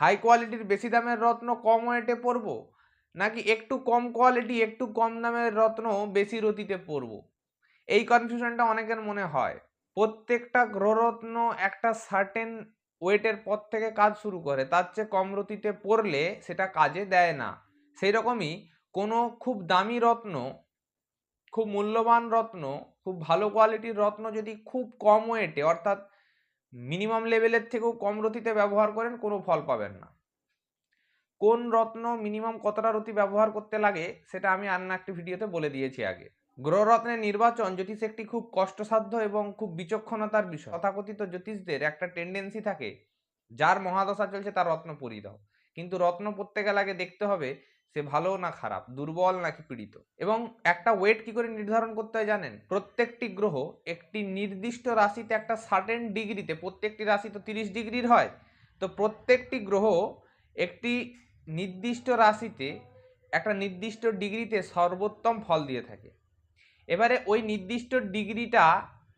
High কোয়ালিটির বেশি দামের রত্ন কম ওয়েটে পরবো, নাকি একটু কম কোয়ালিটি একটু কম দামের রত্ন বেশি রতিতে পরবো? এই কনফিউশনটা অনেকের মনে হয়। প্রত্যেকটা গ্রহরত্ন একটা সার্টেন ওয়েটের পর থেকে কাজ শুরু করে, তার চেয়ে কম রতিতে পড়লে সেটা কাজে দেয় না। সেই রকমই কোনো খুব দামি রত্ন, খুব মূল্যবান রত্ন, খুব ভালো কোয়ালিটির রত্ন যদি খুব কম ওয়েটে অর্থাৎ মিনিমাম লেভেলের থেকেও কম রতিতে ব্যবহার করেন, কোনো ফল পাবেন না। কোন রত্ন মিনিমাম কতটা রতি ব্যবহার করতে লাগে সেটা আমি অন্য একটি ভিডিওতে বলে দিয়েছি আগে। গ্রহরত্নের নির্বাচন জ্যোতিষ একটি খুব কষ্টসাধ্য এবং খুব বিচক্ষণতার বিষয়। তথাকথিত জ্যোতিষদের একটা টেন্ডেন্সি থাকে, যার মহাদশা চলছে তার রত্ন পরিয়ে দাও, কিন্তু রত্ন পড়তে গেলে আগে দেখতে হবে সে ভালো না খারাপ, দুর্বল নাকি পীড়িত। এবং একটা ওয়েট কি করে নির্ধারণ করতে হয় জানেন? প্রত্যেকটি গ্রহ একটি নির্দিষ্ট রাশিতে একটা সার্টেন ডিগ্রিতে, প্রত্যেকটি রাশি তো 30 ডিগ্রির হয়, তো প্রত্যেকটি গ্রহ একটি নির্দিষ্ট রাশিতে একটা নির্দিষ্ট ডিগ্রিতে সর্বোত্তম ফল দিয়ে থাকে। এবারে ওই নির্দিষ্ট ডিগ্রিটা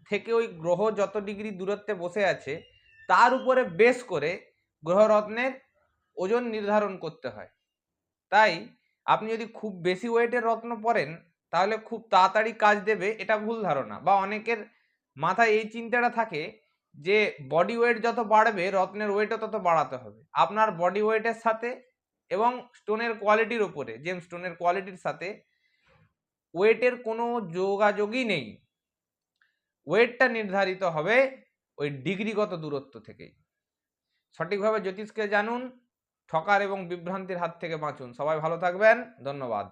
থেকে ওই গ্রহ যত ডিগ্রি দূরত্বে বসে আছে তার উপরে বেস করে গ্রহরত্নের ওজন নির্ধারণ করতে হয়। তাই আপনি যদি খুব বেশি ওয়েটের রত্ন পরেন তাহলে খুব তাড়াতাড়ি কাজ দেবে, এটা ভুল ধারণা। বা অনেকের মাথায় এই চিন্তাটা থাকে যে বডি ওয়েট যত বাড়বে রত্নের ওয়েটও তত বাড়াতে হবে। আপনার বডি ওয়েটের সাথে এবং স্টোনের কোয়ালিটির উপরে, জেম স্টোনের কোয়ালিটির সাথে ওয়েটের কোনো যোগাযোগই নেই। ওয়েটটা নির্ধারিত হবে ওই ডিগ্রিগত দূরত্ব থেকেই। সঠিকভাবে জ্যোতিষকে জানুন, ঠকার এবং বিভ্রান্তির হাত থেকে বাঁচুন। সবাই ভালো থাকবেন, ধন্যবাদ।